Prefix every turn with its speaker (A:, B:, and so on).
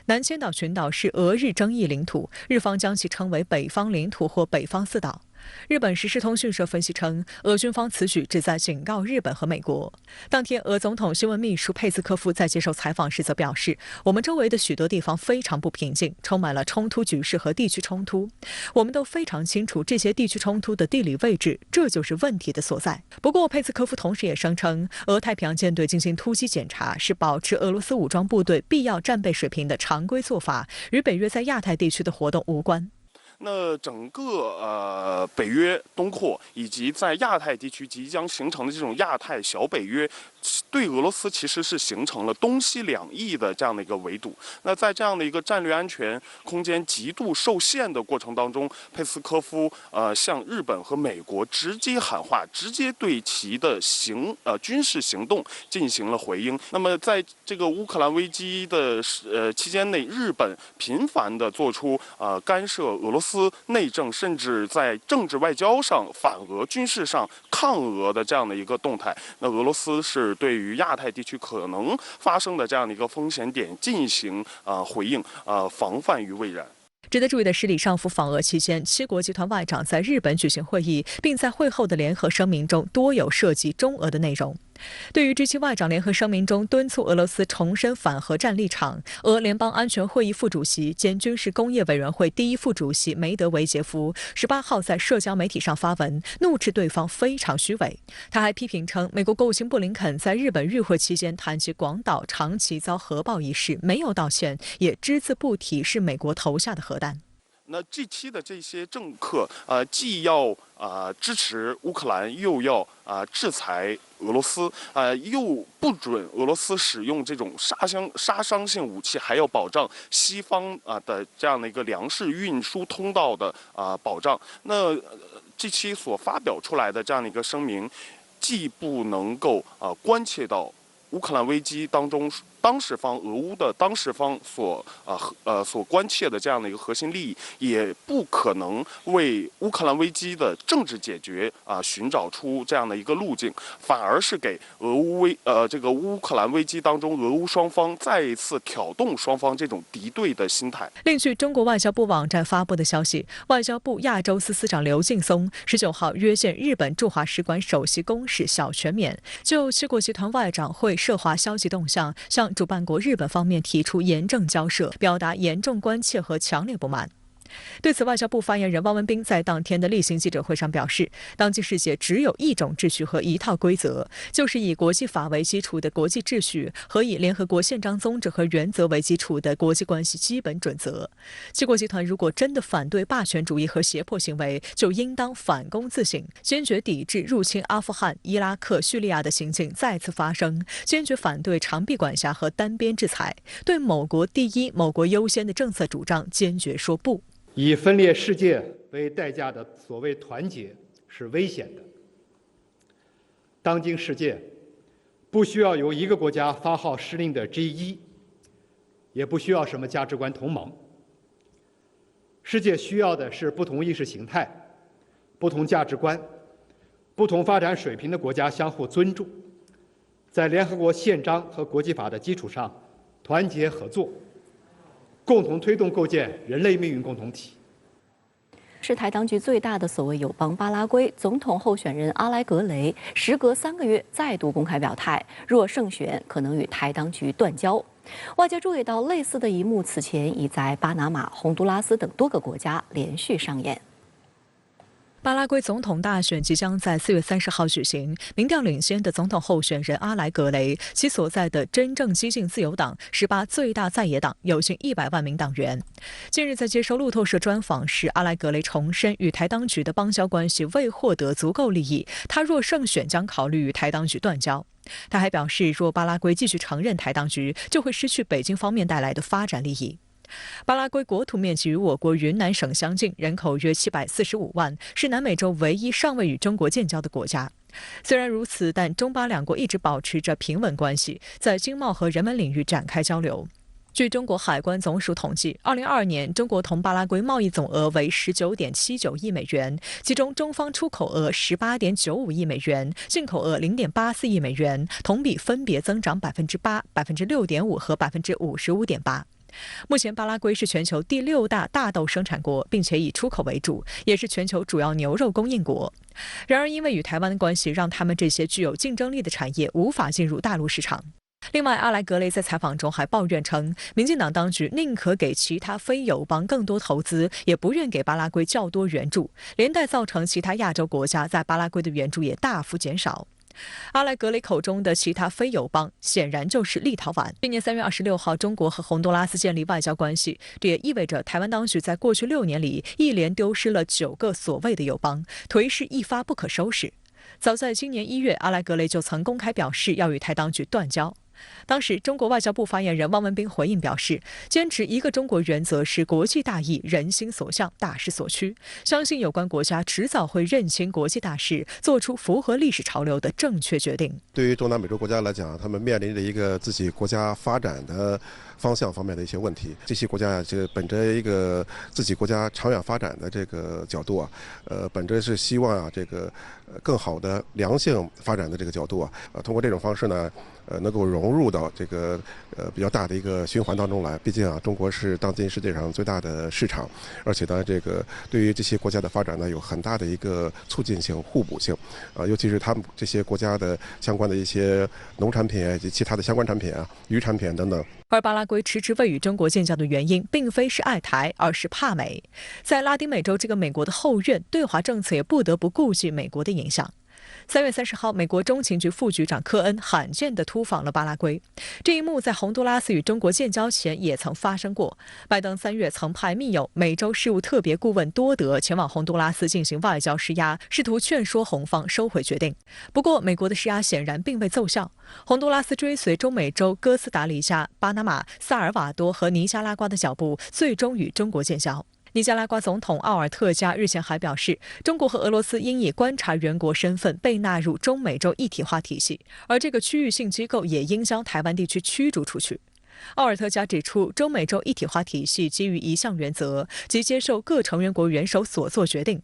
A: 南千岛群岛是俄日争议领土，日方将其称为北方领土或北方四岛。日本时事通讯社分析称，俄军方此举旨在警告日本和美国。当天，俄总统新闻秘书佩斯科夫在接受采访时则表示：“我们周围的许多地方非常不平静，充满了冲突局势和地区冲突。我们都非常清楚这些地区冲突的地理位置，这就是问题的所在。”不过，佩斯科夫同时也声称，俄太平洋舰队进行突击检查是保持俄罗斯武装部队必要战备水平的常规做法，与北约在亚太地区的活动无关。
B: 那整个北约东扩以及在亚太地区即将形成的这种亚太小北约，对俄罗斯其实是形成了东西两翼的这样的一个围堵。那在这样的一个战略安全空间极度受限的过程当中，佩斯科夫向日本和美国直接喊话，直接对其的军事行动进行了回应。那么在这个乌克兰危机的期间内，日本频繁地做出干涉俄罗斯内政，甚至在政治外交上反俄、军事上抗俄的这样的一个动态。那俄罗斯是对于亚太地区可能发生的这样的一个风险点进行回应，防范于未然。
A: 值得注意的是，李尚福访俄期间，7国集团外长在日本举行会议，并在会后的联合声明中多有涉及中俄的内容。对于G7外长联合声明中敦促俄罗斯重申反核战立场，俄联邦安全会议副主席兼军事工业委员会第一副主席梅德韦杰夫18号在社交媒体上发文，怒斥对方非常虚伪。他还批评称，美国国务卿布林肯在日本与会期间谈及广岛长期遭核爆一事，没有道歉，也只字不提是美国投下的核弹。
B: 那G7的这些政客，既要支持乌克兰，又要制裁俄罗斯，又不准俄罗斯使用这种杀伤性武器，还要保障西方的这样的一个粮食运输通道的保障。那G7所发表出来的这样的一个声明，既不能够关切到乌克兰危机当中当事方俄乌的当事方所关切的这样的一个核心利益，也不可能为乌克兰危机的政治解决寻找出这样的一个路径，反而是给这个乌克兰危机当中俄乌双方再一次挑动双方这种敌对的心态。
A: 另据中国外交部网站发布的消息，外交部亚洲司司长刘劲松19号约见日本驻华使馆首席公使小泉勉，就7国集团外长会涉华消极动向向主办国日本方面提出严正交涉，表达严重关切和强烈不满。对此，外交部发言人汪文斌在当天的例行记者会上表示，当今世界只有一种秩序和一套规则，就是以国际法为基础的国际秩序和以联合国宪章宗旨和原则为基础的国际关系基本准则。7国集团如果真的反对霸权主义和胁迫行为，就应当反躬自省，坚决抵制入侵阿富汗、伊拉克、叙利亚的行径再次发生，坚决反对长臂管辖和单边制裁，对某国第一、某国优先的政策主张坚决说不。
C: 以分裂世界为代价的所谓团结是危险的。当今世界不需要由一个国家发号施令的 G1，也不需要什么价值观同盟。世界需要的是不同意识形态、不同价值观、不同发展水平的国家相互尊重，在联合国宪章和国际法的基础上团结合作，共同推动构建人类命运共同体。
D: 是台当局最大的所谓友邦巴拉圭总统候选人阿莱格雷，时隔3个月再度公开表态，若胜选可能与台当局断交。外界注意到类似的一幕，此前已在巴拿马、洪都拉斯等多个国家连续上演。
A: 巴拉圭总统大选即将在4月30号举行，民调领先的总统候选人阿莱格雷，其所在的真正激进自由党18最大在野党有近100万名党员。近日在接受路透社专访时，阿莱格雷重申与台当局的邦交关系未获得足够利益，他若胜选将考虑与台当局断交。他还表示，若巴拉圭继续承认台当局，就会失去北京方面带来的发展利益。巴拉圭国土面积与我国云南省相近，人口约745万，是南美洲唯一尚未与中国建交的国家。虽然如此，但中巴两国一直保持着平稳关系，在经贸和人文领域展开交流。据中国海关总署统计，2022年中国同巴拉圭贸易总额为19.79亿美元，其中中方出口额18.95亿美元，进口额0.84亿美元，同比分别增长8%、6.5%和55.8%。目前，巴拉圭是全球第6大大豆生产国，并且以出口为主，也是全球主要牛肉供应国。然而，因为与台湾的关系，让他们这些具有竞争力的产业无法进入大陆市场。另外，阿莱格雷在采访中还抱怨称，民进党当局宁可给其他非友邦更多投资，也不愿给巴拉圭较多援助，连带造成其他亚洲国家在巴拉圭的援助也大幅减少。阿莱格雷口中的其他非友邦，显然就是立陶宛。今年3月26号，中国和洪都拉斯建立外交关系，这也意味着台湾当局在过去6年里一连丢失了9个所谓的友邦，颓势一发不可收拾。早在今年1月，阿莱格雷就曾公开表示要与台当局断交。当时，中国外交部发言人汪文斌回应表示，坚持一个中国原则是国际大义、人心所向、大势所趋，相信有关国家迟早会认清国际大势，做出符合历史潮流的正确决定。
E: 对于中南美洲国家来讲，他们面临着一个自己国家发展的方向方面的一些问题。这些国家本着一个自己国家长远发展的这个角度啊，本着是希望啊这个更好的良性发展的这个角度啊，通过这种方式呢，能够融入到这个比较大的一个循环当中来。毕竟啊，中国是当今世界上最大的市场，而且呢，这个对于这些国家的发展呢，有很大的一个促进性、互补性尤其是他们这些国家的相关的一些农产品以及其他的相关产品啊、渔产品等等。
A: 而巴拉圭迟迟未与中国建交的原因，并非是爱台，而是怕美。在拉丁美洲这个美国的后院，对华政策也不得不顾及美国的影响。3月30号，美国中情局副局长科恩罕见地突访了巴拉圭。这一幕在洪都拉斯与中国建交前也曾发生过。拜登3月曾派密友美洲事务特别顾问多德前往洪都拉斯进行外交施压，试图劝说洪方收回决定。不过，美国的施压显然并未奏效。洪都拉斯追随中美洲哥斯达黎加、巴拿马、萨尔瓦多和尼加拉瓜的脚步，最终与中国建交。尼加拉瓜总统奥尔特加日前还表示，中国和俄罗斯应以观察员国身份被纳入中美洲一体化体系，而这个区域性机构也应将台湾地区驱逐出去。奥尔特加指出，中美洲一体化体系基于一项原则，即接受各成员国元首所做决定，